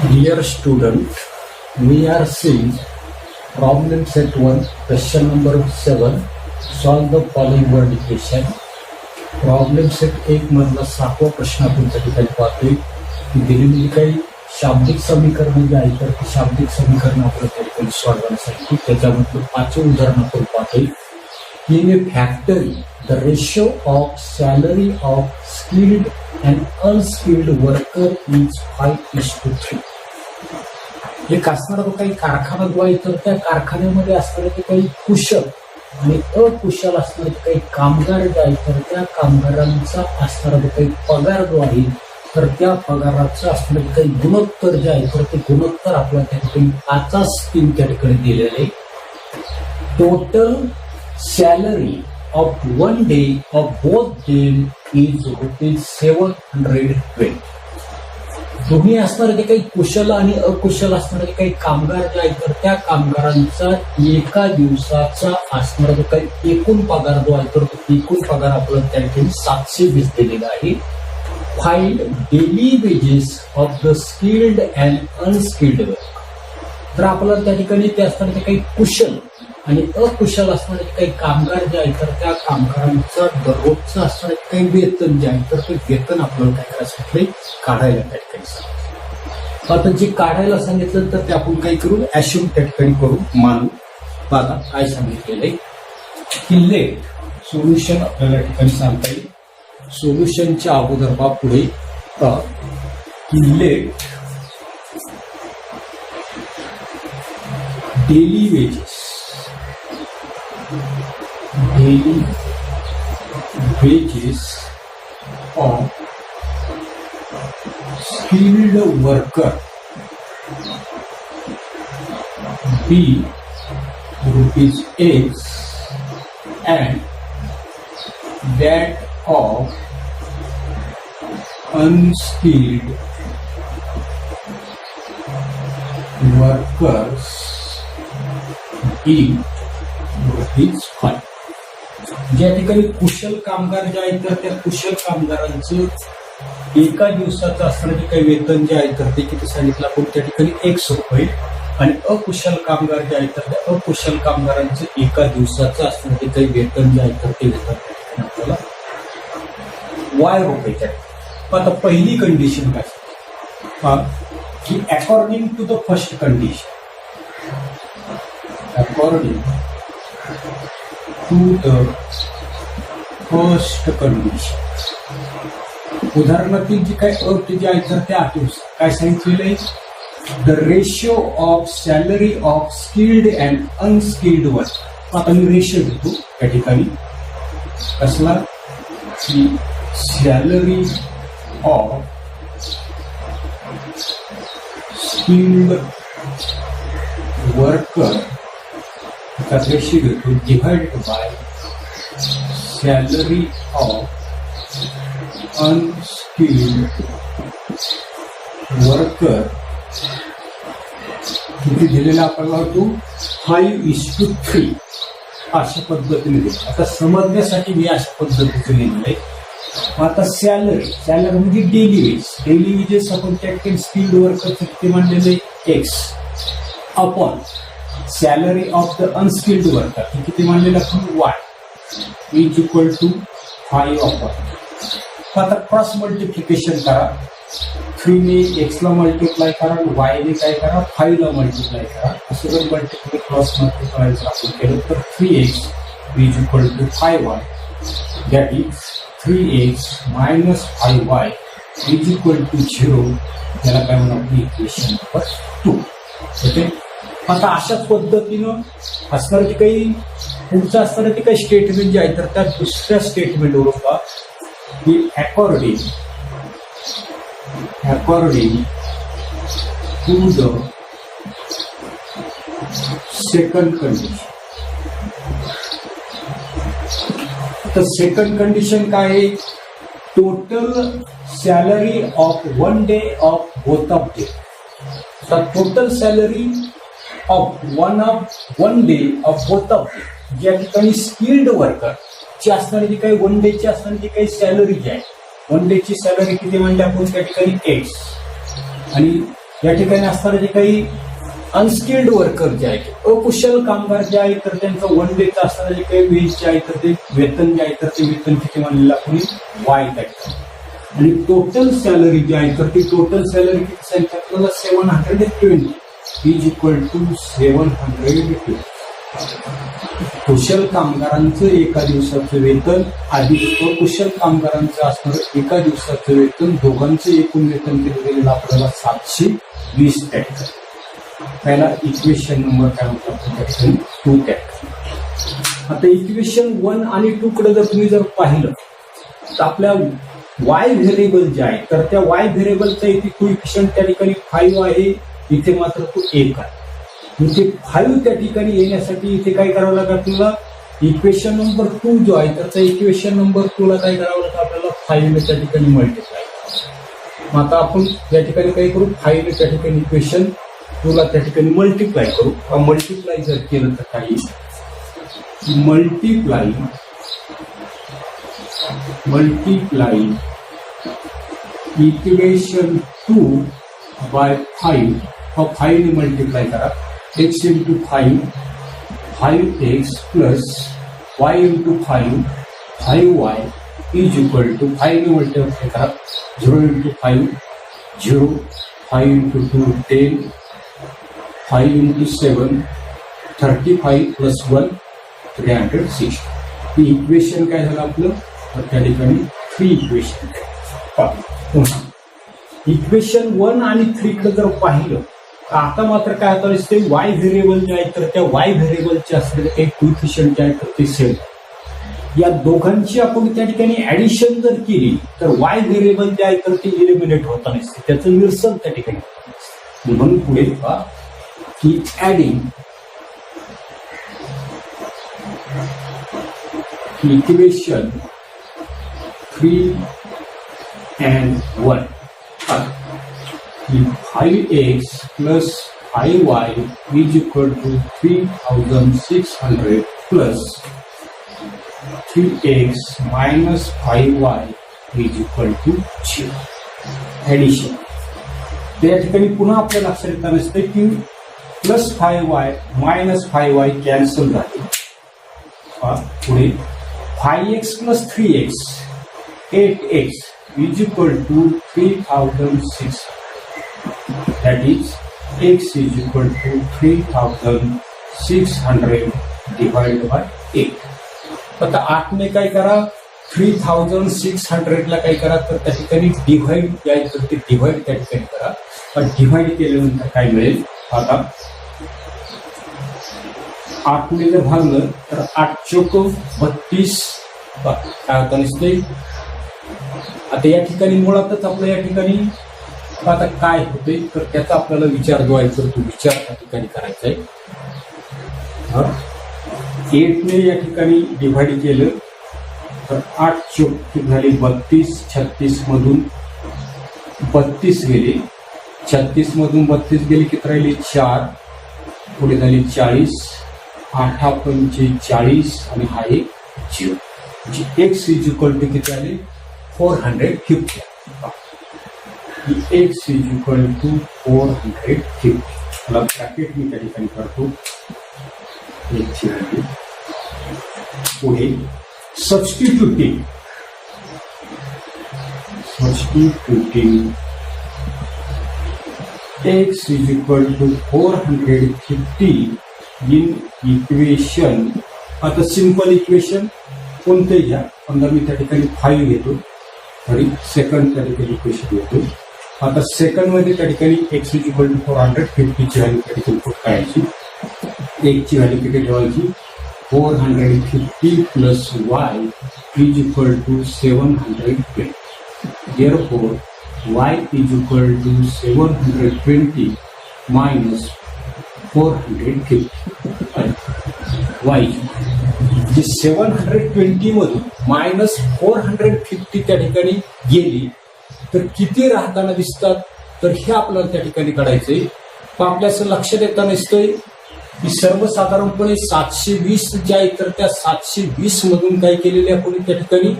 Dear student, we are seeing problem set 1, question number 7. Solve the following word equation. Problem set 1 मधला 7वा प्रश्न आपण त्या ठिकाणी पाहतोय की दिलेली काही शाब्दिक समीकरण जे आहे तर ती शाब्दिक समीकरण आपल्याला त्या ठिकाणी सोडवण्यासाठी त्याच्यामध्ये 5वे उदाहरण आपण पाहतोय. In a factory, the ratio of salary of skilled and unskilled worker is 5:3. एक असणारा जो काही कारखाना जो आहे तर त्या कारखान्यामध्ये असणारे जे काही कुशल आणि अकुशल असणारे काही कामगार जे आहेत तर त्या कामगारांचा असणारा जो काही पगार जो आहे तर त्या पगाराचं असणारे काही गुणोत्तर जे आहे तर ते गुणोत्तर आपल्याला त्या ठिकाणी 5:3 त्या ठिकाणी दिलेले आहे. Total salary of 1 day of both them is ₹720. तुम्ही असणारे जे काही कुशल आणि अकुशल असणारे काही कामगार जे आहेत तर त्या कामगारांचा एका दिवसाचा असणारा जो काही एकूण पगार जो आहे तर तो एकूण पगार आपल्याला त्या ठिकाणी 720 दिलेला आहे. Find daily wages of the skilled and unskilled work. तर आपल्याला त्या ठिकाणी ते असणारे काही कुशल आणि अकुशल असणारे काही कामगार जे आहेत तर त्या कामगारांचं दररोजचं असणारे काही वेतन जे आहे तर ते वेतन आपल्याला काय करायचं काढायला त्या ठिकाणी सांगितलं. आता जे काढायला सांगितलं तर ते आपण काय करू ऍश्युम त्या ठिकाणी करू मानू. बघा काय सांगितलेलं आहे की लेट सोल्युशन आपल्याला ठिकाणी सांगता येईल. सोल्युशनच्या अगोदर बा पुढे की let daily wages of skilled worker be ₹X and that of unskilled workers be ₹5. ज्या ठिकाणी कुशल कामगार जे आहेत तर त्या कुशल कामगारांचं एका दिवसाचं असणारे जे काही वेतन जे आहे तर ते किती सांगितलं आपण त्या ठिकाणी ₹100 आणि अकुशल कामगार जे आहेत तर त्या अकुशल कामगारांचं एका दिवसाचं असणारे जे काही वेतन जे आहे तर ते वेतन आपल्याला ₹Y. आता पहिली कंडिशन काय की according to the first condition उदाहरणातील जी काही अट जी आहे तर त्या अटीनुसार काय सांगितलेलं आहे the ratio of salary of skilled and unskilled work. आता मी रेशिओ घेतो त्या ठिकाणी कसला की salary of skilled worker ratio घेतो divided by salary of unskilled worker किती दिलेला आपल्याला होतो 5:3 अशा पद्धतीने दिलं. आता समजण्यासाठी मी अशा पद्धतीने लिहिलेलं आहे. आता सॅलरी म्हणजे डेली वेजेस आपण त्या स्किल्ड वर्करचं किती मांडलेलं आहे X upon salary of the unskilled worker किती मांडलेलं आपण Y is equal to 5 upon. आता क्रॉस मल्टिप्लिकेशन करा. 3 ने X ला मल्टिप्लाय करा Y ने काय करा 5 ला मल्टिप्लाय करा. असं जर मल्टिप्लाय क्रॉस मल्टिप्लाय आपण केलं तर 3X is equal to 5Y that is 3X minus 5Y is equal to 0. त्याला काय म्हणून इक्वेशन नंबर 2. ओके. आता अशाच पद्धतीनं असणारे काही पुढचं असणारे ते काही स्टेटमेंट जे आहे तर त्या दुसऱ्या स्टेटमेंटवर पहा की according to the second condition. तर सेकंड कंडिशन काय आहे total salary of 1 day of both of day. तर total salary of one day of both of day ज्या ठिकाणी स्किल्ड वर्कर ची असणारी जी काही 1 डेची असणारी जी काही सॅलरी जी आहे 1 डेची सॅलरी किती म्हणली आपण त्या ठिकाणी X आणि या ठिकाणी असणारे जे काही अनस्किल्ड वर्कर जे आहेत, अकुशल कामगार जे आहेत, तर त्यांचं वन डेचं असणारे जे काही वेज जे आहे तर ते वेतन जे आहे तर ते वेतन किती मानलेलं आपण वाय टॅक्स. आणि टोटल सॅलरी जी आहे तर ती टोटल सॅलरी किती सांगितलं आपल्याला 720 इज इक्वल टू 720. कुशल कामगारांचं एका दिवसाचं वेतन अधिक अकुशल कामगारांचं असणारं एका दिवसाचं वेतन, दोघांचं एकूण वेतन किती गेलेलं आपल्याला 720 टॅक्स. पहिला इक्वेशन नंबर काय म्हणतो 2 टॅक्स. आता इक्वेशन 1 आणि 2 कडे जर तुम्ही जर पाहिलं तर आपल्या वाय व्हेरिएबल जे आहे तर त्या वाय व्हेरिएबलचा इथे कोइफिशियंट त्या ठिकाणी 5 आहे, इथे मात्र तो 1 आहे. इथे 5 त्या ठिकाणी येण्यासाठी इथे काय करावं लागेल आपल्याला, इक्वेशन नंबर 2 जो आहे तर त्या इक्वेशन नंबर 2 ला काय करावं लागतं आपल्याला 5 ने त्या ठिकाणी मल्टिप्लाय. मग आता आपण या ठिकाणी काय करू, 5 ने त्या ठिकाणी इक्वेशन 2 ला त्या ठिकाणी मल्टिप्लाय करू. मल्टिप्लाय जर केलं तर काही मल्टिप्लाय इक्वेशन 2 बाय 5 और 5 ने मल्टिप्लाय करा. x into 5 5x plus y into 5 5y is equal to 5 ने मल्टिप्लाय करा 0 इंटू 5 0 5 इंटू 2 10 5 इंटू 7 35 प्लस 1 360. ही इक्वेशन काय झालं आपलं तर त्या ठिकाणी 3 इक्वेशन. इक्वेशन 1 आणि 3 कडे जर पाहिलं आता मात्र काय होतं दिसते, वाय व्हेरिएबल जे आहे तर त्या वाय व्हेरिएबलचे असलेले काही कोइफिशियंट जे आहेत तर ते सेम. या दोघांची आपण त्या ठिकाणी ऍडिशन जर केली तर वाय व्हेरिएबल जे आहे तर ते इलिमिनेट होता नसते, त्याचं निरसन त्या ठिकाणी. म्हणून पुढे पहा की adding equation 3 and 1 5x plus 5y is equal to 3600 plus 3x minus 5y is equal to 0. Addition त्या ठिकाणी पुन्हा आपल्या लक्षात येत नसते की plus 5y minus 5y cancel झाले. पुढे 5x plus 3x 8x is equal to 3600. That is x is equal to 3600 divided by 8. आता 8 ने काय करा 3600 ला काय करा तर त्या ठिकाणी डिव्हाइड द्यायचं, ते डिव्हाइड त्या ठिकाणी करा. पण डिव्हाइड केल्यानंतर काय मिळेल, आता 8 ने जर भागलं तर 8 चौक 32 काय होतं नसते. आता या ठिकाणी मुळातच आपलं या ठिकाणी आता काय होते तर त्याचा आपल्याला विचार जो आहे तर तो विचार त्या ठिकाणी करायचा आहे. 8 ने या ठिकाणी डिव्हाइड केलं तर 8 चौक झाली 32, 36 मधून 32 गेले, 36 मधून 32 गेले किती राहिले 4, पुढे झाली 40, 8 पंचे 40 आणि हा एक 0. एक्स इज इक्वल टू किती आले 450. X is equal to 450. मला ब्रॅकेट मी त्या ठिकाणी करतो एकची व्हॅल्यू. पुढे substituting X is equal to 450 in equation. आता सिंपल इक्वेशन कोणते घ्या, समजा मी त्या ठिकाणी 5 घेतो तरी सेकंड त्या ठिकाणी इक्वेशन घेतो. आता सेकंड मध्ये त्या ठिकाणी एक्स इज इक्वल टू 450 ची व्हॅल्यू त्या ठिकाणी पुट करायची. एक्सची व्हॅल्यू किती ठेवायची 450 plus Y is equal to 720. Therefore, y is equal to 720 minus 450. y जी 720 मधून मायनस 450 त्या ठिकाणी गेली तर किती राहताना दिसतात तर हे आपल्याला त्या ठिकाणी काढायचंय. पण आपल्या असं लक्षात येताना दिसतंय की सर्वसाधारणपणे 720 जे आहे तर त्या 720 मधून काय केलेले आपण त्या ठिकाणी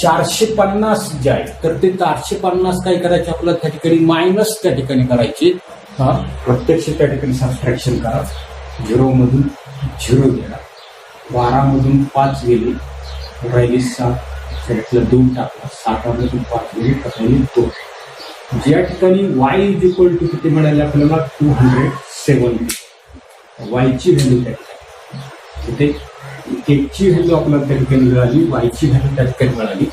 450 जे आहे तर ते 450 काय करायचे आपल्याला त्या ठिकाणी मायनस त्या ठिकाणी करायचे. प्रत्यक्ष त्या ठिकाणी सबट्रॅक्शन करा. 0 मधून 0 गेला, 12 मधून 5 गेले, राहिली 7, त्यातलं 2 टाकला, 7 मधून 5 गेले, राहिली 2. ज्या ठिकाणी y इज इक्वल टू किती मिळाले आपल्याला 270. वायची व्हॅल्यू त्या ठिकाणी तिथे एक्सची व्हॅल्यू आपल्याला त्या ठिकाणी मिळाली, वायची व्हॅल्यू त्या ठिकाणी मिळाली.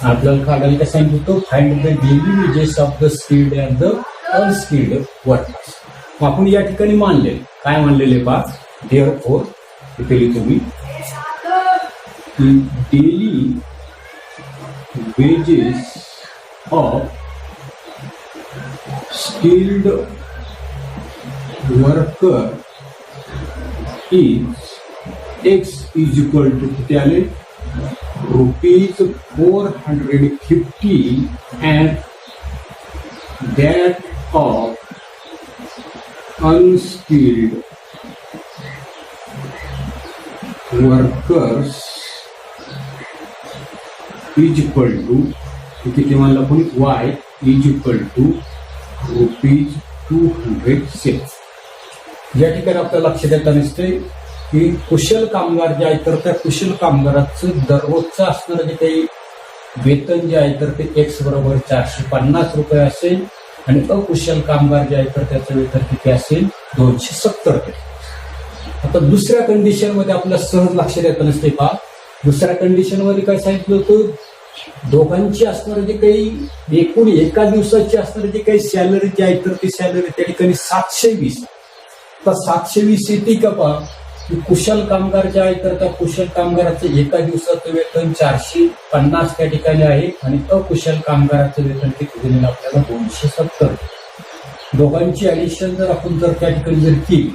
आपल्याला काढायला काय सांगितलं होतं, find the daily wages of the skilled and the unskilled workers. आपण या ठिकाणी मानले काय मानलेले पहा, देअरफॉर इथे लिहितो मी daily wages of skilled worker is x is equal to किती आले rupees 450 and that of unskilled workers is equal to किती म्हणलं आपण y is equal to rupees 206. या ठिकाणी आपल्याला लक्ष देता दिसते की कुशल कामगार जे आहे तर त्या कुशल कामगाराचं दररोजचं असणारं जे काही वेतन जे आहे तर ते एक्स बरोबर 450 रुपये असेल आणि अकुशल कामगार जे आहे तर त्याचं वेतन किती असेल 270 रुपये. आता दुसऱ्या कंडिशन मध्ये आपल्याला सहज लक्ष देता नसते पहा. दुसऱ्या कंडिशन मध्ये काय सांगितलं होतं, दोघांची असणारे जे काही एकूण एका दिवसाची असणारी जे काही सॅलरी जी आहे तर ती सॅलरी त्या ठिकाणी 720. तर 720 येते का पहा की कुशल कामगार जे आहे तर त्या कुशल कामगाराचं एका दिवसाचं वेतन 450 त्या ठिकाणी आहे आणि अकुशल कामगाराचं वेतन किती दिलेलं आपल्याला 270. दोघांची ऍडिशन जर आपण जर त्या ठिकाणी जर केली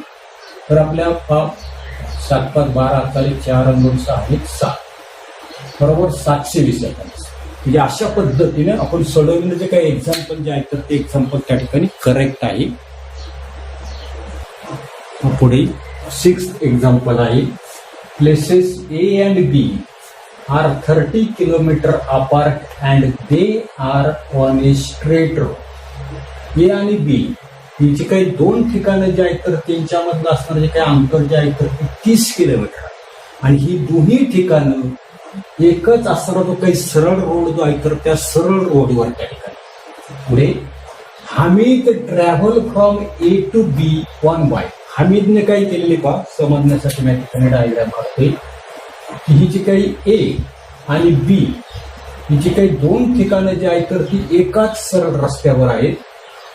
तर आपल्या 7 5 12 4 2 6 7 बरोबर 720 येतात. म्हणजे अशा पद्धतीने आपण सोडवलेलं जे काही एक्झाम्पल जे आहे तर ते एक्झाम्पल त्या ठिकाणी करेक्ट आहे. पुढे 6th एक्झाम्पल आहे, places A and B are 30 kilometre apart and they are on a straight road. A आणि बी ही जी काही दोन ठिकाणं जे आहेत तर त्यांच्यामधलं असणारं जे काही अंतर जे आहे तर ते 30 किलोमीटर आणि ही दोन्ही ठिकाणं एकच असणारा जो काही सरळ रोड जो आहे तर त्या सरळ रोडवर त्या ठिकाणी. पुढे Hamid travel from A to B on bike. हमीदने काय केलेले पहा समजण्यासाठी मी ठिकाणी डायग्राम काढतोय की ही जी काही ए आणि बी ही जी काही दोन ठिकाणं जी आहेत तर ती एकाच सरळ रस्त्यावर आहेत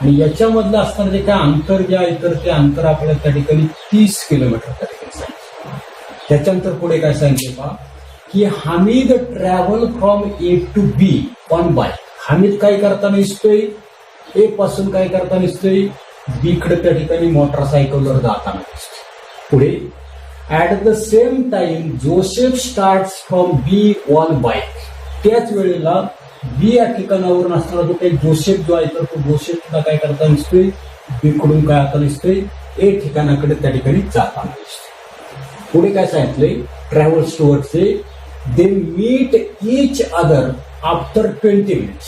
आणि याच्यामधलं असणारं जे काही अंतर जे आहे तर ते अंतर आपल्याला त्या ठिकाणी 30 किलोमीटर त्या ठिकाणी सांगितलं. त्याच्यानंतर पुढे काय सांगितले पहा की Hamid travel from A to B on bike. Hamid काय करताना दिसतोय, ए पासून काय करताना दिसतोय बी कडे त्या ठिकाणी मोटरसायकलवर जाताना दिसतोय. पुढे at the same time Joseph start from B on bike. त्याच वेळेला बी या ठिकाणावरून असणारा जो काही जोसेफ जो आहे तर तो जोसेफला काय करताना दिसतोय बी कडून काय आता दिसतोय ए ठिकाणाकडे त्या ठिकाणी जाताना दिसतोय. पुढे काय सांगितलंय, ट्रॅव्हल्स टुवर्ड्सचे they meet each other after 20 minutes.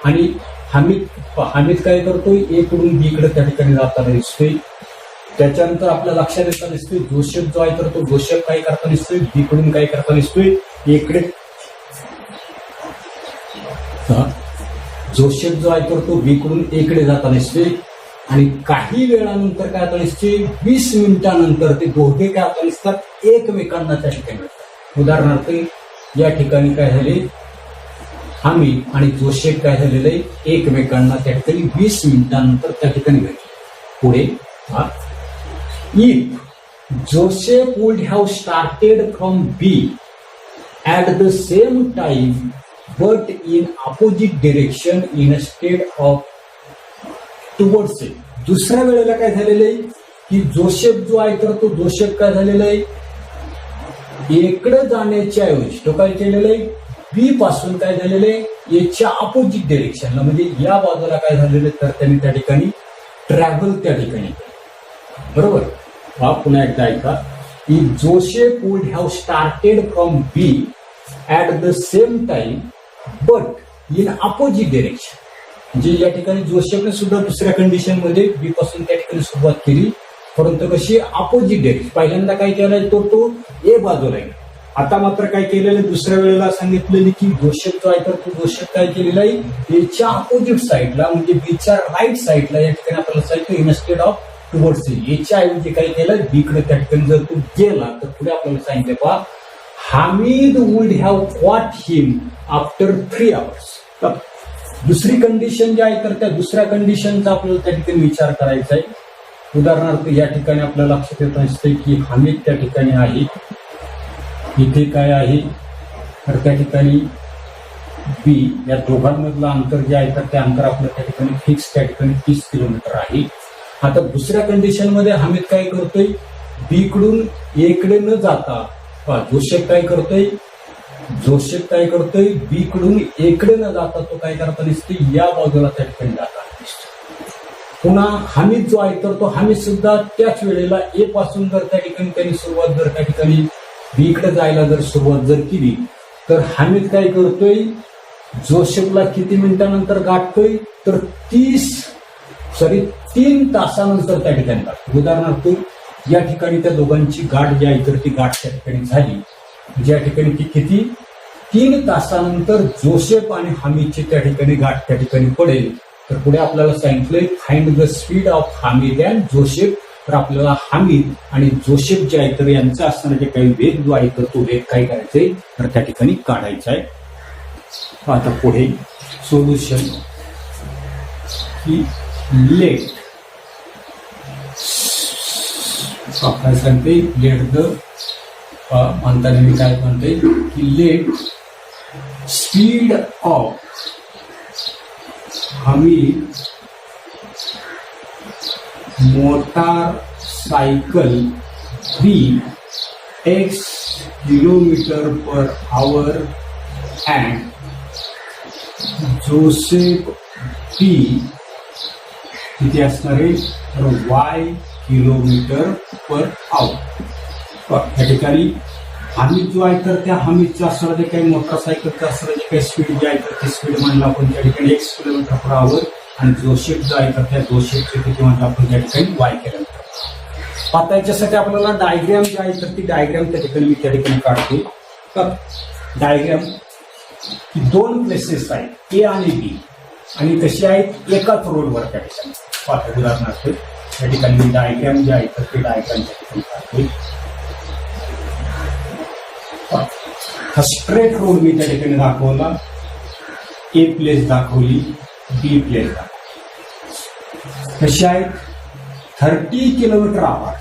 आणि हमीद काय करतोय ए कडून बी कडे त्या ठिकाणी जाताना दिसतोय. त्याच्यानंतर आपल्या लक्षात येताना दिसतोय जोसेफ जो आहे तर तो जोसेफ काय करताना दिसतोय बी कडून काय करताना दिसतोय इकडे. जोसेफ जो आहे तर तो बी कडून एकडे जाताना दिसतोय आणि काही वेळानंतर काय आता दिसते 20 मिनिटानंतर ते दोघे काय आता दिसतात एकमेकांना त्या ठिकाणी मिळतात. उदाहरणार्थ या ठिकाणी काय झाले हमीद आणि जोसेफ काय झालेलं आहे एकमेकांना त्या ठिकाणी 20 मिनिटानंतर त्या ठिकाणी भेटले. पुढे if Joseph would have started from B at the same time but in opposite direction in a state of towards it. दुसऱ्या वेळेला काय झालेलं आहे की जोसेफ जो आहे तर तो जोसेफ काय झालेला आहे इकडे जाण्याच्या ऐवजी तो काय केलेलं आहे बी पासून काय झालेलं आहे याच्या अपोजिट डिरेक्शनला म्हणजे या बाजूला काय झालेलं तर त्यांनी त्या ठिकाणी ट्रॅव्हल त्या ठिकाणी बरोबर. हा पुन्हा एकदा ऐका की Joseph would have started from B at the same time but in opposite direction. म्हणजे या ठिकाणी जोसेफने सुद्धा दुसऱ्या कंडिशन मध्ये बी पासून त्या ठिकाणी सुरुवात केली, परंतु कशी अपोजिट डिरेक्शन. पहिल्यांदा काय केलंय तो ए बाजूला आहे. आता मात्र काय केलेलं दुसऱ्या वेळेला सांगितलेलं की जोसेफ जो आहे तर तो जोसेफ काय केलेला आहे एच्या अपोजिट साईडला म्हणजे बीच्या राईट साईडला या ठिकाणी आपल्याला सांगितलं इन्स्टेड ऑफ टुवर्ड्स एच्या ऐवजी काय केलं बीकडे त्या ठिकाणी जर तू गेला तर पुढे आपल्याला सांगितलं पहा Hamid would have caught him after 3 hours. तर दुसरी कंडिशन जी आहे तर त्या दुसऱ्या कंडिशनचा आपल्याला त्या ठिकाणी विचार करायचा आहे. उदाहरणार्थ या ठिकाणी आपल्याला लक्षात येत असते की हामिद त्या ठिकाणी आहे, इथे काय आहे तर त्या ठिकाणी बी, या दोघांमधलं अंतर जे आहे तर ते अंतर आपलं त्या ठिकाणी फिक्स त्या ठिकाणी 30 किलोमीटर आहे. आता दुसऱ्या कंडिशन मध्ये हामिद काय करतोय बी कडून ए कडे न जाता जोसेफ काय करतोय बी कडून ए कडे न जाता तो काय करता दिसते या बाजूला त्या ठिकाणी जाता दिसतो. पुन्हा हामिद जो आहे तर तो हामिद सुद्धा त्याच वेळेला ए पासून जर त्या ठिकाणी त्यांनी सुरुवात जर त्या ठिकाणी बी कडे जायला जर सुरुवात जर केली तर हामिद काय करतोय जोसेफला किती मिनिटानंतर गाठतोय तर 3 तासानंतर त्या ठिकाणी गाठतो. उदाहरणार्थ या ठिकाणी त्या दोघांची गाठ जी आहे तर ती गाठ त्या ठिकाणी झाली, ज्या ठिकाणी ती किती 3 तासानंतर जोसेफ आणि हामिदची त्या ठिकाणी गाठ त्या ठिकाणी पडेल. तर पुढे आपल्याला सांगितलंय find the speed of Hamid and Joseph. तर आपल्याला हामिद आणि जोसेफ जे आहे तर यांचा असणारा जे काही वेग जो आहे तर तो वेग काय करायचंय तर त्या ठिकाणी काढायचा आहे. आता पुढे सोल्युशन की लेट आपल्याला सांगते लेट द म्हणताना मी काय म्हणते की let speed of Hamid motorcycle be x km/h and Joseph be किती असणार आहे तर y km/h. या ठिकाणी हामिद जो आहे तर त्या हामिदचं असणारं जे काही मोटरसायकलचं असणारं जे काही स्पीड जे आहे तर ते स्पीड म्हणलं आपण त्या ठिकाणी x km/h आणि जोसेफ जो आहे तर त्या जोसेफचे किती म्हणलं आपण त्या ठिकाणी y km. आता याच्यासाठी आपल्याला डायग्राम जे आहे तर ती डायग्राम त्या ठिकाणी मी त्या ठिकाणी काढतो. तर डायग्राम 2 प्लेसेस आहेत ए आणि बी आणि कशी आहेत एकाच रोडवर त्या ठिकाणी. पाहता उदाहरणार्थ त्या ठिकाणी मी डायग्राम जे आहे तर ते डायग्राम त्या ठिकाणी काढतो. हा स्ट्रेट रोड मी त्या ठिकाणी दाखवला, ए प्लेस दाखवली, बी प्लेस दाखवली. कशी आहेत 30 km/h.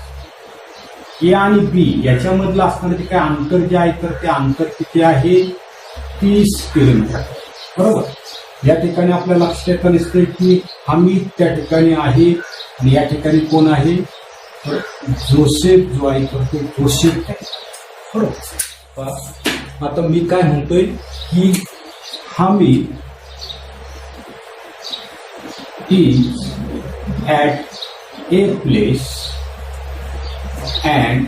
ए आणि बी याच्यामधलं असणारं जे काही अंतर जे आहे तर ते अंतर किती आहे 30 किलोमीटर. बरोबर. या ठिकाणी आपल्या लक्षात दिसते की हामिद त्या ठिकाणी आहे आणि या ठिकाणी कोण आहे तर जोसेफ जो आहे तर तो जोसेफ आहे. बरोबर. आता मी काय म्हणतोय की Hamid is at a place and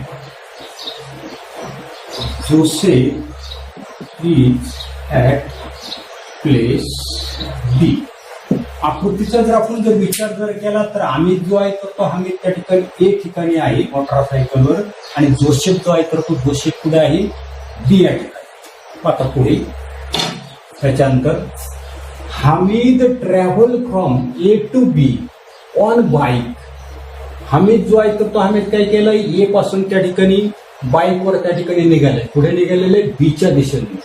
Joseph is at place B. आकृतीचा जर आपण जर विचार जर केला तर हामिद जो आहे तर तो हामिद त्या ठिकाणी ए ठिकाणी आहे मोटरसायकलवर आणि जोसेफ जो आहे तर तो जोसेफ पुढे आहे बी या ठिकाणी. आता पुढे त्याच्यानंतर Hamid travel from A to B on bike. Hamid जो आहे तर तो हामिद काय केलंय ए पासून त्या ठिकाणी बाईकवर त्या ठिकाणी निघालाय, पुढे निघालेले बीच्या दिशेने.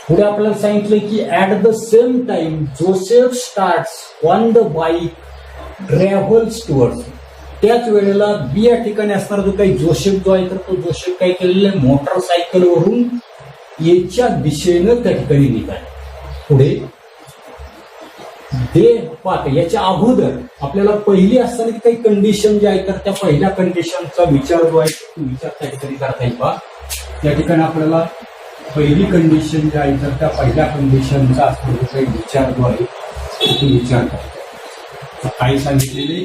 पुढे आपल्याला सांगितलं की at the same time Joseph starts on the bike travels towards. त्याच वेळेला बी या ठिकाणी असणारा जो काही जोसेफ जो आहे तर तो जोसेफ काय केलेलं आहे मोटरसायकलवरून एच्या दिशेनं त्या ठिकाणी निघाले. पुढे दे पाहते याच्या अगोदर आपल्याला पहिली असताना काही कंडिशन जे आहे तर त्या पहिल्या कंडिशनचा विचार जो आहे तो विचार त्या ठिकाणी करता येईल. पहा या ठिकाणी आपल्याला पहिली कंडिशन जी आहे तर त्या पहिल्या कंडिशनचा असणारा काही विचार जो आहे तो विचार करतो. काही सांगितलेले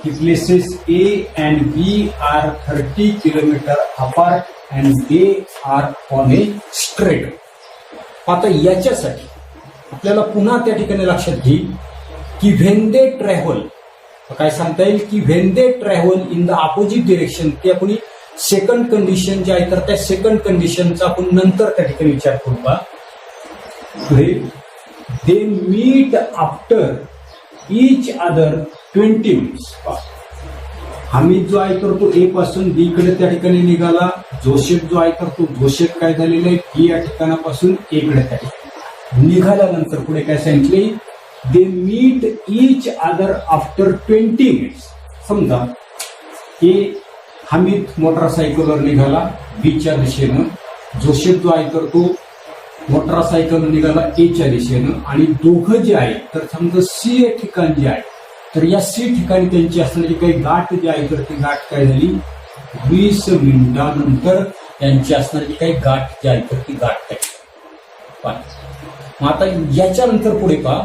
की places A and B are 30 kilometre apart and they are on a straight. आता याच्यासाठी आपल्याला पुन्हा त्या ठिकाणी लक्षात घेईल की व्हेन दे ट्रॅव्हल, काय सांगता येईल की when they travel in the opposite direction, ते आपण सेकंड कंडिशन जे आहे तर त्या सेकंड कंडिशनचा आपण नंतर त्या ठिकाणी विचार करू का. They meet after each other 20 minutes. Hamid जो आहे तर तो ए पासून बी कडे त्या ठिकाणी निघाला. जोसेफ जो आहे तर तो जोसेफ काय झालेला आहे बी या ठिकाणापासून ए कडे त्या ठिकाणी निघाल्यानंतर पुढे काय सांगितले, they meet each other after 20 minutes. समजा ए हमीद मोटरसायकलवर निघाला बीच्या दिशेनं, जोसेफ जो आहे तर तो मोटरसायकलवर निघाला एच्या दिशेनं, आणि दोघं जे आहे तर समजा सी हे ठिकाण जे आहे तर या सी ठिकाणी त्यांची असणारी काही गाठ जी आहे तर ती गाठ काय झाली 20 मिनिटानंतर त्यांची असणारी काही गाठ जी आहे तर ती गाठ काय. आता याच्यानंतर पुढे पहा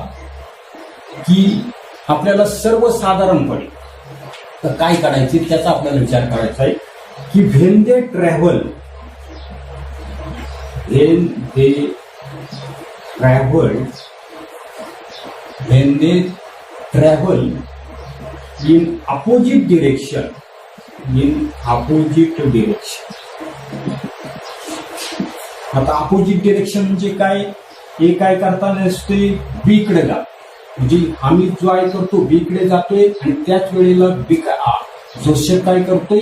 की आपल्याला सर्वसाधारणपणे तर काय काढायचे त्याचा आपल्याला विचार करायचा आहे की when they travel in opposite direction. आता अपोजिट डिरेक्शन म्हणजे काय, हे काय करताना असते बी कडे जात, म्हणजे आम्ही जो आहे तर तो बी कडे जातोय आणि त्याच वेळेला जोसेफ काय करतोय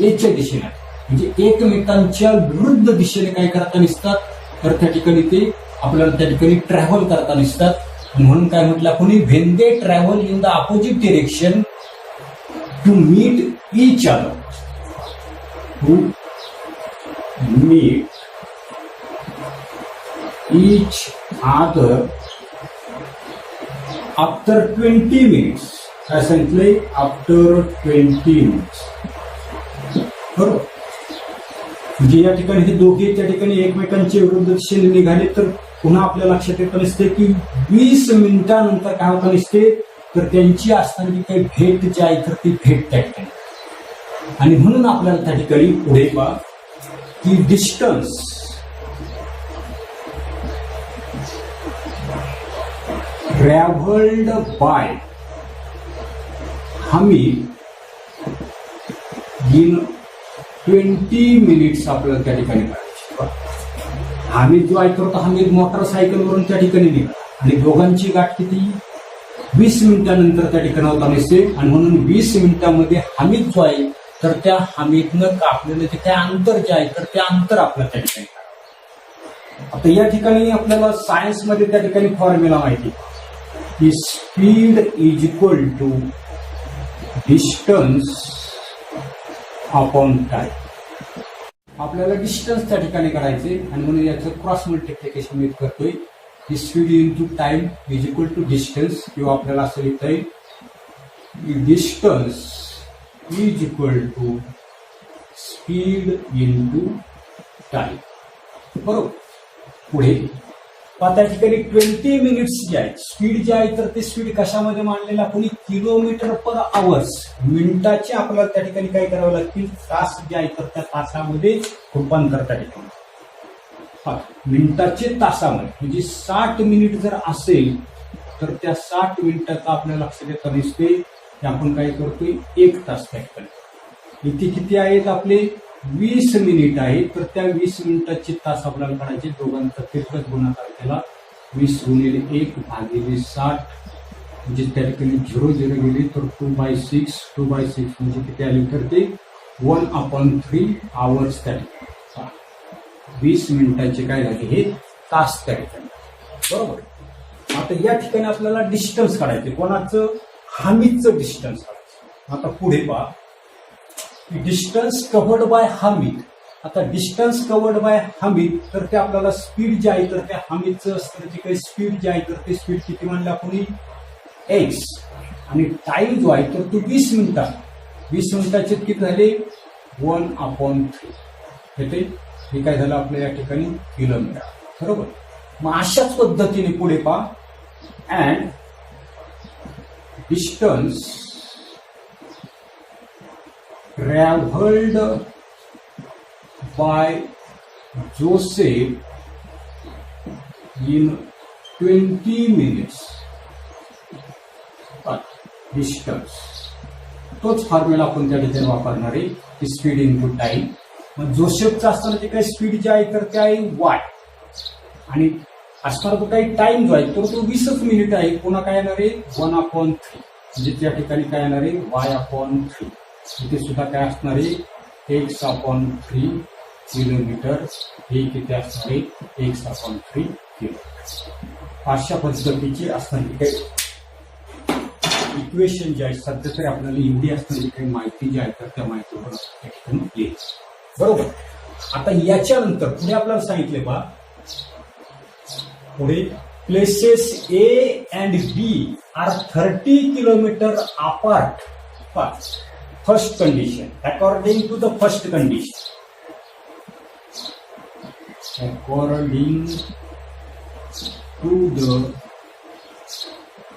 एच्या दिशेने, म्हणजे एकमेकांच्या विरुद्ध दिशेने काय करता दिसतात तर त्या ठिकाणी ते आपल्याला त्या ठिकाणी ट्रॅव्हल करता दिसतात. म्हणून काय म्हटलं आपण, when they travel in the opposite direction to meet each other, to meet each other after 20 minutes. काय सांगितलंय आफ्टर 20 मिनिट्स. बरोबर, म्हणजे या ठिकाणी हे दोघे त्या ठिकाणी एकमेकांच्या विरुद्ध दिशेने निघाले तर पुन्हा आपल्या लक्षात येत नसते की 20 मिनिटानंतर काय होत नसते तर त्यांची असणारी काही भेट जी आहे तर ती भेट त्या ठिकाणी. आणि म्हणून आपल्याला त्या ठिकाणी पुढे पहा की distance travelled by Hamid in 20 minutes आपल्याला त्या ठिकाणी करायची. हमीद जो आहे तर हमीद मोटरसायकलवरून त्या ठिकाणी निघाला आणि दोघांची गाठ किती 20 मिनिटानंतर त्या ठिकाणी होता नसते. आणि म्हणून 20 मिनिटांमध्ये हमीद जो आहे तर त्या हमीदनं कापलेलं जे काय अंतर जे आहे तर ते अंतर आपल्याला त्या ठिकाणी. आता या ठिकाणी आपल्याला सायन्समध्ये त्या ठिकाणी फॉर्म्युला माहिती की speed is equal to distance upon time. आपल्याला डिस्टन्स त्या ठिकाणी करायचे आणि म्हणून याचं क्रॉस मल्टिप्लिकेशन मी करतोय की speed into time is equal to distance, किंवा आपल्याला असं लिहिता येईल distance is equal to speed into time. बरोबर, पुढे त्या ठिकाणी 20 मिनिट्स जे आहेत स्पीड जे आहे तर ते स्पीड कशामध्ये मांडलेलं आपण किलोमीटर पर आवर्स, मिनिटाचे आपल्याला त्या ठिकाणी काय करावं लागतील तास जे आहे तर त्या तासामध्ये रूपांतर त्या ठिकाणी मिनिटाचे तासामध्ये, म्हणजे 60 मिनिट जर असेल तर त्या 60 मिनिटाचा आपल्याला लक्षात येता दिसते की आपण काय करतोय 1 तास त्या ठिकाणी. इथे किती आहेत आपले 20 मिनिट आहे तर त्या 20 मिनिटाचे तास आपल्याला काढायचे. दोघांचा तिरकस गुणाकार केला 20 गुणिले 1 भागिले 60, म्हणजे त्या ठिकाणी 0 0 गेले तर 2/6 2/6 म्हणजे किती आले तर ते 1/3 आवर्स त्या ठिकाणी. 20 मिनिटाचे काय झाले हे तास त्या ठिकाणी. बरोबर, आता या ठिकाणी आपल्याला डिस्टन्स काढायचे. कोणाचं हमीदचं डिस्टन्स काढायचं. आता पुढे पहा डिस्टन्स कव्हर्ड बाय हमीद. आता डिस्टन्स कव्हर्ड बाय हमीद तर ते आपल्याला स्पीड जे आहे तर त्या हमीदचं असतं जे काही स्पीड जे आहे तर ते स्पीड किती म्हणलं आपण एक्स, आणि टाइम जो आहे तर तो 20 मिनिटात. 20 मिनिटाचे किती झाले 1/3 येते. हे काय झालं आपल्या या ठिकाणी किलोमीटर. बरोबर, मग अशाच पद्धतीने पुढे पहा and distance traveled by Joseph in 20 minutes distance. तोच फॉर्म्युला आपण त्या ठिकाणी वापरणार आहे की स्पीड इंटू टाइम. मग जोसेफचा असताना जे काही स्पीड जे आहे तर ते आहे वाय आणि असणारा तो काही टाइम जो आहे तर तो 20 मिनिट आहे. पुन्हा काय येणार आहे 1/3 म्हणजे त्या ठिकाणी काय येणार आहे y/3. इथे सुद्धा काय असणार आहे x/3 किलोमीटर. हे किती असणार आहे x/3 किलोमीटर. अशा पद्धतीची असणारी काही इक्वेशन जे आहे सध्या तरी आपल्याला एवढी असणारी काही माहिती जी आहे तर त्या माहितीवर त्या ठिकाणी येईल. बरोबर. आता याच्यानंतर पुढे आपल्याला सांगितले बा पुढे places A and B are 30 kilometre apart. First condition according to the first condition. According to the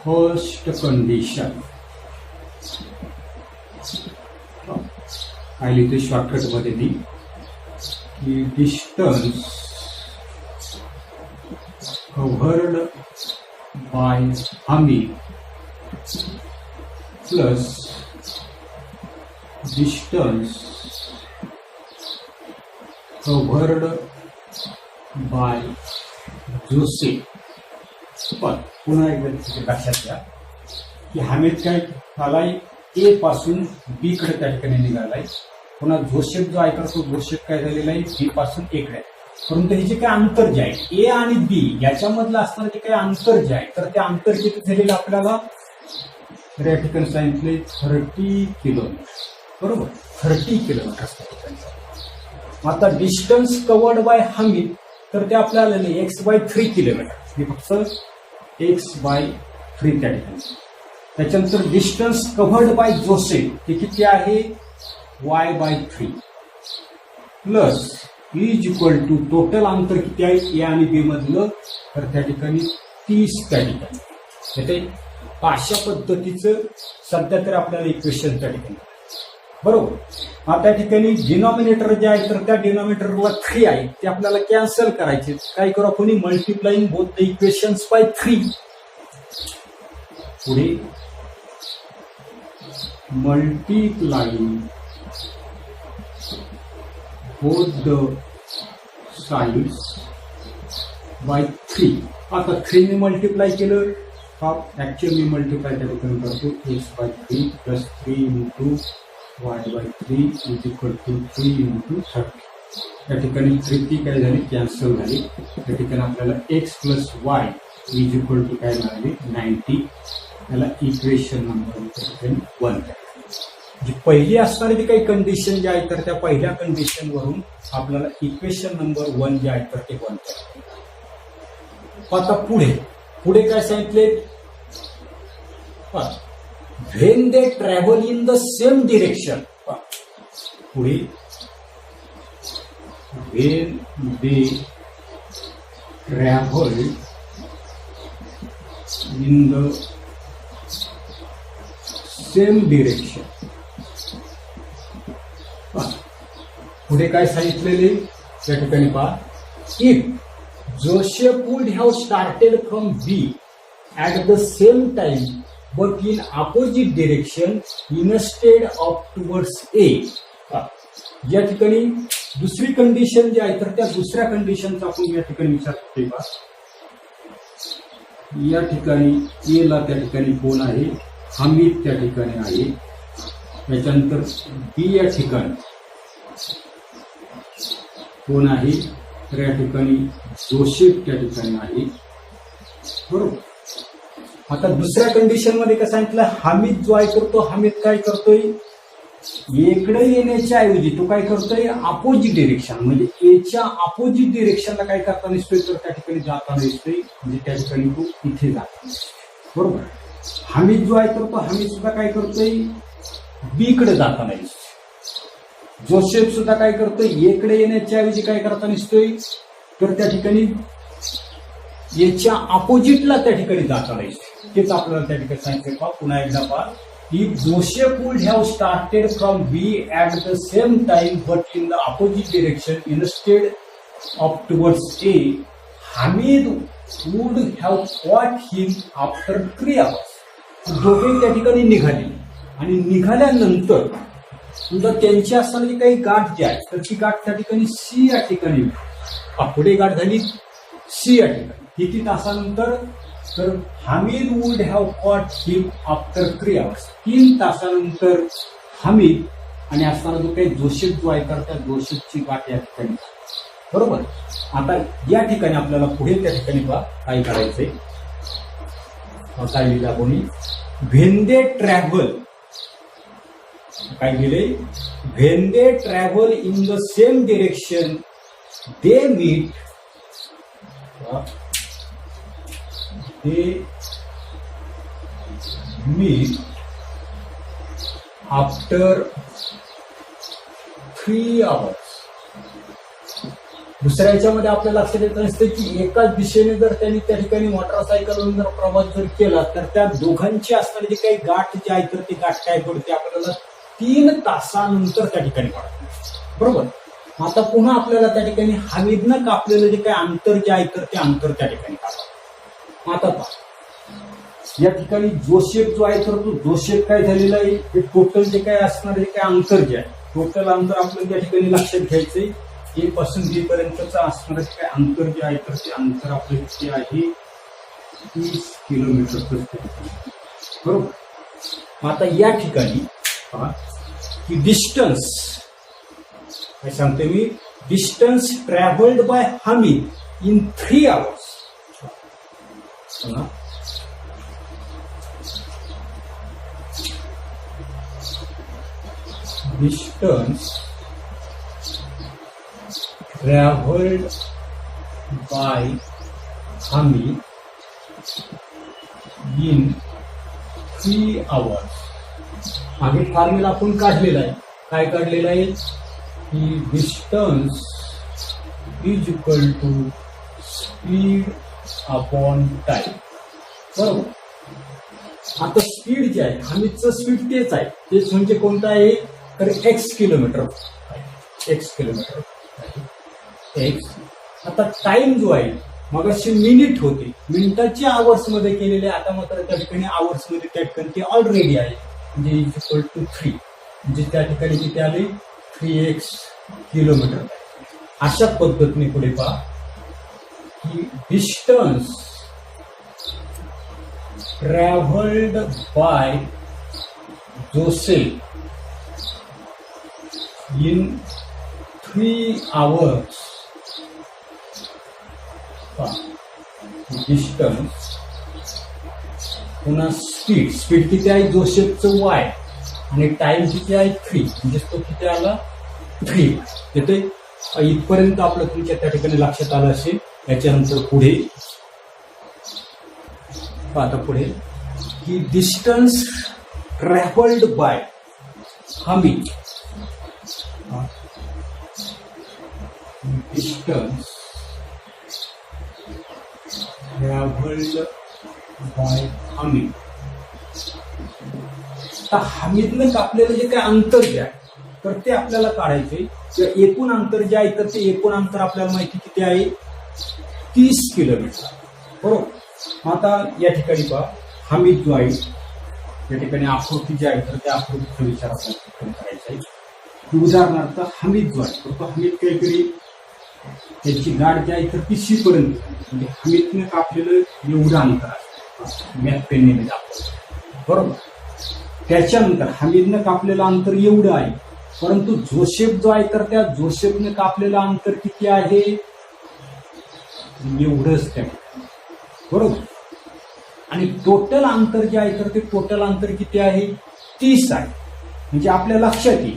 first condition. काय लिहिते शॉर्टकट मध्ये ती की distance covered by Hamid plus distance covered by Joseph. पण पुन्हा एकदा लक्षात घ्या की हमीद काय झालाय ए पासून बी कडे त्या ठिकाणी निघालाय. पुन्हा जोसेफ जो आहे तर तो जोसेफ काय झालेला आहे बी पासून ए कडे. परंतु हे जे काही अंतर जे आहे ए आणि बी याच्यामधलं असणारं जे काही अंतर जे आहे तर ते अंतर किती झालेलं आपल्याला तर या ठिकाणी सांगितले 30 किलोमीटर. बरोबर 30 किलोमीटर. आता डिस्टन्स कवर्ड बाय हमीद तर ते आपल्याला x/3 किलोमीटर. हे फक्त x/3 त्या ठिकाणी. त्याच्यानंतर डिस्टन्स कव्हर्ड बाय जोसेफ ते किती आहे y/3 plus is equal to total अंतर किती आहे ए आणि बी मधलं तर त्या ठिकाणी 30 त्या ठिकाणी. येते अशा पद्धतीचं सध्या तर आपल्याला इक्वेशन त्या ठिकाणी. बरोबर. आता त्या ठिकाणी डिनॉमिनेटर जे आहे तर त्या डिनॉमिनेटरला 3 आहे ते आपल्याला कॅन्सल करायचे. काय करू आपण multiplying both the equations by 3. पुढे multiplying both the sides by 3. आता 3 ने मल्टिप्लाय केलं हा ऍक्च्युअली मल्टिप्लाय त्या ठिकाणी करतो x/3 plus 3 into y/3 is equal to 3 into 30. त्या ठिकाणी 3 काय झाली कॅन्सल झाली. त्या ठिकाणी आपल्याला x plus y is equal to काय मिळाले 90. त्याला इक्वेशन नंबर त्या ठिकाणी 1. जी पहिली असणारी जी काही कंडिशन जी आहे तर त्या पहिल्या कंडिशन वरून आपल्याला इक्वेशन नंबर 1 जे आहे तर ते 1. आता पुढे काय सांगितले when they travel in the same direction. पुढे when they travel in the same direction. पुढे काय सांगितलेले त्या ठिकाणी पहा if Joseph would have started from B at the same time but in opposite direction instead of towards A. या ठिकाणी दुसरी कंडिशन जी आहे तर त्या दुसऱ्या कंडिशनचा आपण या ठिकाणी विचार करतोय का. या ठिकाणी ए ला त्या ठिकाणी कोण आहे हमीद त्या ठिकाणी आहे. त्याच्यानंतर बी या ठिकाणी कोण आहे तर या ठिकाणी जोसेफ त्या ठिकाणी आहे. बरोबर. आता दुसऱ्या कंडिशन मध्ये कसं सांगितलं हमीद जो आहे करतो हमीद काय करतोय एकडे येण्याच्या ऐवजी तो काय करतोय अपोजिट डिरेक्शन म्हणजे एच्या अपोजिट डिरेक्शनला काय करताना दिसतोय तर त्या ठिकाणी जाताना दिसतोय म्हणजे त्या ठिकाणी तो इथे जातो. बरोबर. हमीद जो आहे तर तो हमीद सुद्धा काय करतोय बी कडे जाताना दिसतोय. जोसेफ सुद्धा काय करतोय एकडे येण्याच्या ऐवजी काय करताना दिसतोय तर त्या ठिकाणी याच्या अपोजिटला त्या ठिकाणी जाताना दिसतोय. तेच आपल्याला त्या ठिकाणी सांगितलं पहा पुन्हा एकदा पहा If Joseph would have started from B at the same time but in the opposite direction instead of towards A, Hamid would have caught him after 3 hours. दोघे त्या ठिकाणी निघाले आणि निघाल्यानंतर समजा त्यांची असताना जी काही गाठ जी आहे तर ती गाठ त्या ठिकाणी सी या ठिकाणी पुढे गाठ झाली सी या ठिकाणी किती तासानंतर तर Hamid would have caught him after 3 hours. 3 तासानंतर हमीद आणि असताना जो काही जोसेफ जो आहे तर त्या जोसेफची गाठ या ठिकाणी बरोबर. आता या ठिकाणी आपल्याला पुढे त्या ठिकाणी काय करायचंय काय लिहिलं कोणी व्हेन दे ट्रॅव्हल काय लिहिले when they travel in the same direction they meet after 3 hours. दुसऱ्या याच्यामध्ये आपल्या लक्षात येत असते की एकाच दिशेने जर त्यांनी त्या ठिकाणी मोटरसायकलवरून जर प्रवास जर केला तर त्या दोघांची असणारी जी काही गाठ जी आहे तर ती गाठ काय पडते आपल्याला 3 तासानंतर त्या ठिकाणी पडते बरोबर. आता पुन्हा आपल्याला त्या ठिकाणी हमीदनं कापलेलं जे काही अंतर जे आहे तर ते अंतर त्या ठिकाणी काढा. आता पहा या ठिकाणी जोसेफ जो आहे तर तो जोसेफ काय झालेला आहे हे टोटल जे काय असणार जे काय अंतर जे आहे टोटल अंतर आपल्याला त्या ठिकाणी लक्षात घ्यायचंय. ए पासून बी पर्यंतचं असणारं जे काय अंतर जे आहे तर ते अंतर आपलं किती आहे 30 किलोमीटर बरोबर. आता या ठिकाणी पहा की डिस्टन्स काय सांगते मी distance travelled by Hamid in 3 hours. Distance travelled by Hamid in 3 hours. मागे फॉर्म्युला आपण काढलेला आहे काय काढलेला आहे की distance is equal to speed upon time बरोबर. आता स्पीड जे आहे हमीदचं स्पीड तेच आहे तेच म्हणजे कोणतं आहे तर एक्स किलोमीटर एक्स. आता टाइम जो आहे मग अशी मिनिट होते मिनिटाची आवर्स मध्ये केलेले आता मात्र त्या ठिकाणी आवर्स मध्ये त्या ठिकाणी ते ऑलरेडी आहे म्हणजे इज इक्वल टू 3 म्हणजे त्या ठिकाणी किती आले 3x किलोमीटर. अशा पद्धतीने पुढे पहा की distance travelled by Joseph in 3 hours. Distance पुन्हा स्पीड किती आहे जोसेफचं y आणि टाइम किती आहे 3 म्हणजे तो किती आला 3 येते. इथपर्यंत आपलं तुमच्या त्या ठिकाणी लक्षात आलं असेल. याच्यानंतर पुढे आता पुढे की distance travelled by Hamid distance travelled by Hamid. आता हमीदनं कापलेलं जे काही अंतर जे आहे तर ते आपल्याला काढायचे. एकूण अंतर जे आहे तर ते एकूण अंतर आपल्याला माहिती किती आहे 30 किलोमीटर बरोबर. आता या ठिकाणी पहा हमीद जो आहे या ठिकाणी आकृती जी आहे तर त्या आकृतीचा विचार आपल्याला करायचा आहे. उदाहरणार्थ हमीद जो आहे तर तो हमीद काहीतरी त्याची गाठ जी आहे तर ती सी पर्यंत म्हणजे हमीदने कापलेलं एवढं अंतर आहे मॅथ पेनने दाखवलं बरोबर. त्याच्यानंतर हमीदनं कापलेलं अंतर एवढं आहे परंतु जोसेफ जो आहे तर त्या जोसेफने कापलेलं अंतर किती आहे एवढंच त्या बरोबर. आणि टोटल अंतर जे आहे तर ते टोटल अंतर किती आहे 30 आहे. म्हणजे आपल्या लक्षात येईल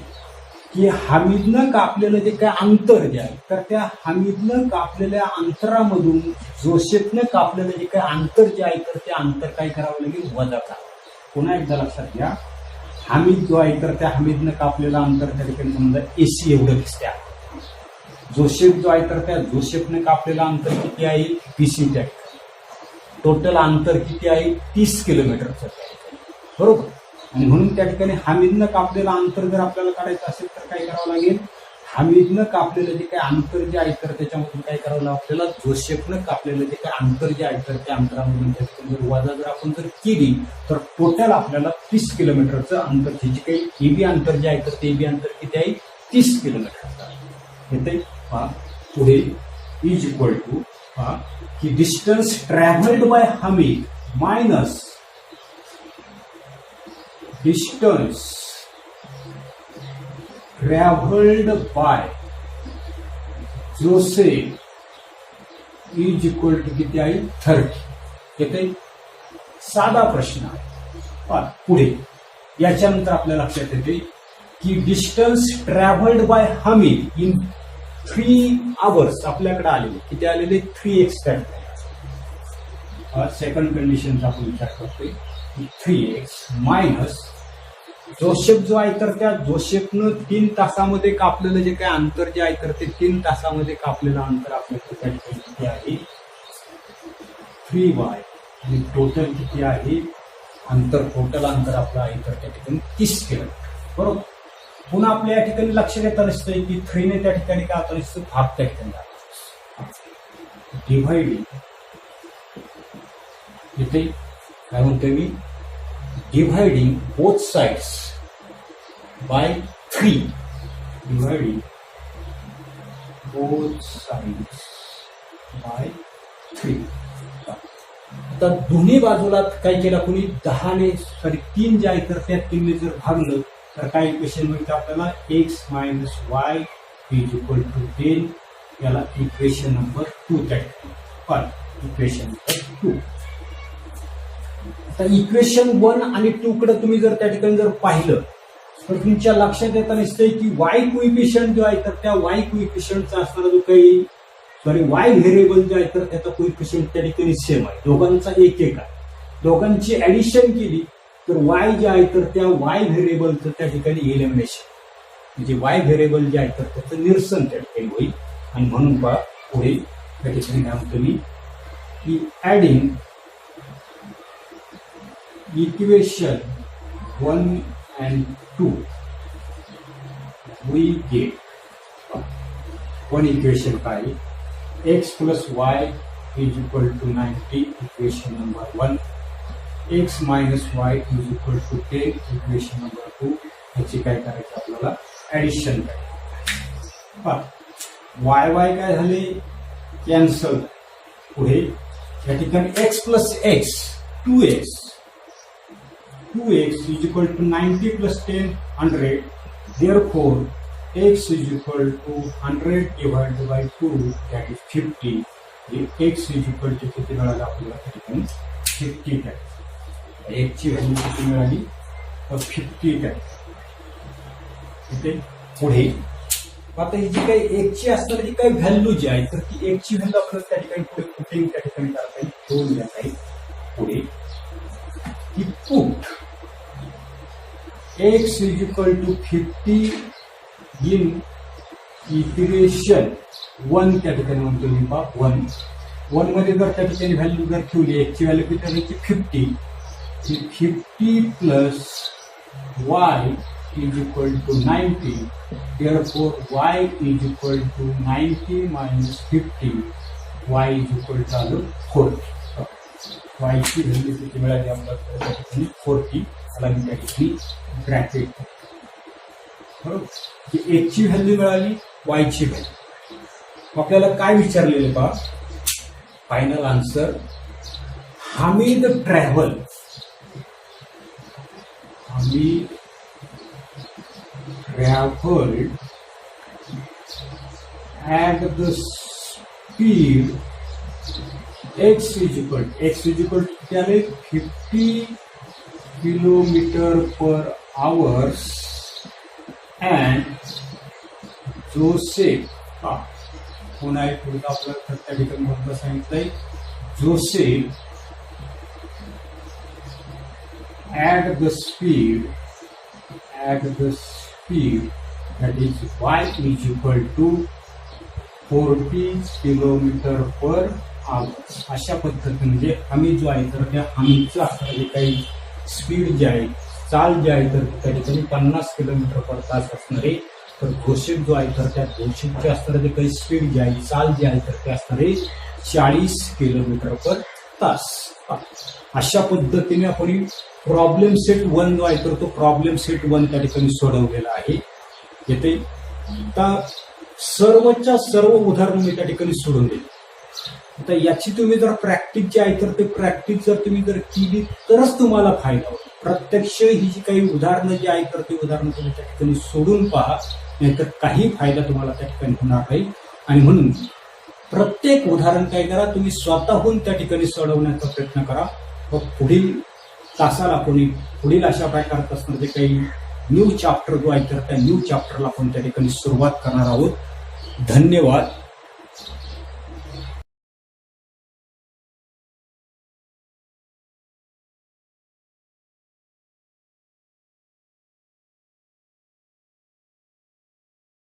की हमीदनं कापलेलं जे काय अंतर जे आहे तर त्या हमीदनं कापलेल्या अंतरामधून जोसेफनं कापलेलं जे काय अंतर जे आहे तर ते अंतर काय करावं लागेल वजा करा. पुन्हा एकदा लक्षात घ्या हमीद जो आहे तर त्या हमीदनं कापलेलं अंतर त्या ठिकाणी समजा AC एवढं दिसते. जोसेफ जो आहे तर त्या जोसेफने कापलेलं अंतर किती आहे BC त्या टोटल अंतर किती आहे 30 किलोमीटरचं बरोबर. आणि म्हणून त्या ठिकाणी हमीदनं कापलेलं अंतर जर आपल्याला काढायचं असेल तर काय करावं लागेल हमीदनं कापलेलं जे काही अंतर जे आहे तर त्याच्यामधून काय करावं लागलं आपल्याला, जोसेफनं कापलेलं जे काही अंतर जे आहे तर त्या अंतरामधून जर वजा जर आपण जर केली तर टोटल आपल्याला 30 किलोमीटरचं अंतर, जे काही एबी अंतर जे आहे तर ते एबी अंतर किती आहे, 30 किलोमीटरचं येते. पुढे इज इक्वल टू की distance travelled by Hamid minus distance travelled by Joseph is equal to किती आहे, 30. येते. साधा प्रश्न आहे. पुढे याच्यानंतर आपल्या लक्षात येते की distance travelled by Hamid in 3 hours आपल्याकडे आलेले किती आलेले, 3x. सेकंड कंडिशनचा आपण विचार करतोय, 3x मायनस जोसेफ जो आहे तर त्या जोसेफनं 3 तासामध्ये कापलेलं जे काही अंतर जे आहे तर ते 3 तासामध्ये कापलेलं अंतर आपल्याकडे त्या ठिकाणी किती आहे, 3y. आणि टोटल किती आहे अंतर, टोटल अंतर आपलं आहे तर त्या ठिकाणी 30 किलोमीटर. बरोबर. पुन्हा आपल्या या ठिकाणी लक्ष देता नसतंय की 3 ने त्या ठिकाणी काय होतं नसतं, भाग त्या ठिकाणी डिव्हाइडिंग. इथे काय म्हणतोय मी, dividing both sides by 3. Dividing both sides by 3. आता दोन्ही बाजूला काय केलं कोणी 3 जे आहे तर त्या 3 ने जर भागलं तर काय इक्वेशन मिळतं आपल्याला, x minus y is equal to 10. याला इक्वेशन नंबर 2 त्या ठिकाणी. Equation number 2. आता इक्वेशन 1 आणि 2 कडे तुम्ही जर त्या ठिकाणी जर पाहिलं तर तुमच्या लक्षात येतं नसते की वाय कोइफिशियंट जो आहे तर त्या वाय कोइफिशियंटचा असणारा जो काही वाय व्हेरिएबल जे आहे तर त्याचा कोइफिशियंट त्या ठिकाणी सेम आहे, दोघांचा 1-1 आहे. दोघांची ऍडिशन केली तर वाय जे आहे तर त्या वाय व्हेरिएबलचं त्या ठिकाणी एलिमिनेशन, म्हणजे वाय व्हेरिएबल जे आहे तर त्याचं निरसन त्या ठिकाणी होईल. आणि म्हणून पहा पुढे त्या ठिकाणी काय म्हणतो मी की adding equation 1 and 2 we get one equation by x plus y is equal to 90, equation number 1. x minus y is equal to 10, equation number 2. याची काय करायचं आपल्याला, ऍडिशन करायचं. वाय वाय काय झाले, कॅन्सल. पुढे या ठिकाणी x plus x 2x is equal to 90 plus 10 100. Therefore x is equal to 100 divided by 2, that is 50. x is equal to किती मिळालं आपल्याला त्या ठिकाणी, 50 काय. x ची व्हॅल्यू किती मिळाली तर 50 काय. इथे पुढे आता ही जी काही x ची असणारी जी काही व्हॅल्यू जी आहे तर ती x ची व्हॅल्यू आपल्याला त्या ठिकाणी पुढे पुटिंग त्या ठिकाणी करता येईल, 2 देता येईल. पुढे की put x is equal to 50 in equation 1 त्या ठिकाणी म्हणतो मी पहा 1 मध्ये जर त्या ठिकाणी व्हॅल्यू जर ठेवली, x ची व्हॅल्यू किती राहायची 50. 50 plus y is equal to 90. Therefore y is equal to 90 minus 50. y is equal to 40. y ची व्हॅल्यू किती मिळाली आपल्याला त्या ठिकाणी 40. त्या ठिकाणी ब्रॅकेट. बरोबर. x ची व्हॅल्यू मिळाली, y ची व्हॅल्यू. आपल्याला काय विचारलेले पहा, final answer Hamid travel at the speed x is equal to किती आले 50 kilometre per hours and Joseph. पुन्हा एक पुढचा आपल्याला त्या ठिकाणी म्हटलं सांगितलंय, Joseph at the speed that is y is equal to 40 kilometre per hour. अशा पद्धतीने म्हणजे हमी जो आहे तर त्या हमीचं असणारे काही स्पीड जे आहे, चाल जे आहे तर त्या ठिकाणी 50 किलोमीटर पर तास असणारे तर घोषित जो आहे तर त्या घोषितचे असणारे जे काही स्पीड जी आहे चाल जी आहे तर ते असणारे 40 किलोमीटर पर तास. अशा पद्धतीने आपण प्रॉब्लेम सेट 1 जो आहे तर तो प्रॉब्लेम सेट 1 त्या ठिकाणी सोडवलेला आहे. येथे आता सर्वच्या सर्व उदाहरणं मी त्या ठिकाणी सोडून दिली. आता याची तुम्ही जर प्रॅक्टिस जी आहे तर ते प्रॅक्टिस जर तुम्ही जर केली तरच तुम्हाला फायदा होईल. प्रत्यक्ष ही जी काही उदाहरणं जी आहेत तर ती उदाहरणं तुम्ही त्या ठिकाणी सोडून पहा, नाहीतर काही फायदा तुम्हाला त्या ठिकाणी होणार नाही. आणि म्हणून प्रत्येक उदाहरण काय करा, तुम्ही स्वतःहून त्या ठिकाणी सोडवण्याचा प्रयत्न करा. व पुढील तासाला पुढील अशा प्रकारचं असणार जे काही न्यू चॅप्टर जो आहे तर त्या न्यू चॅप्टरला आपण त्या ठिकाणी सुरुवात करणार आहोत. धन्यवाद.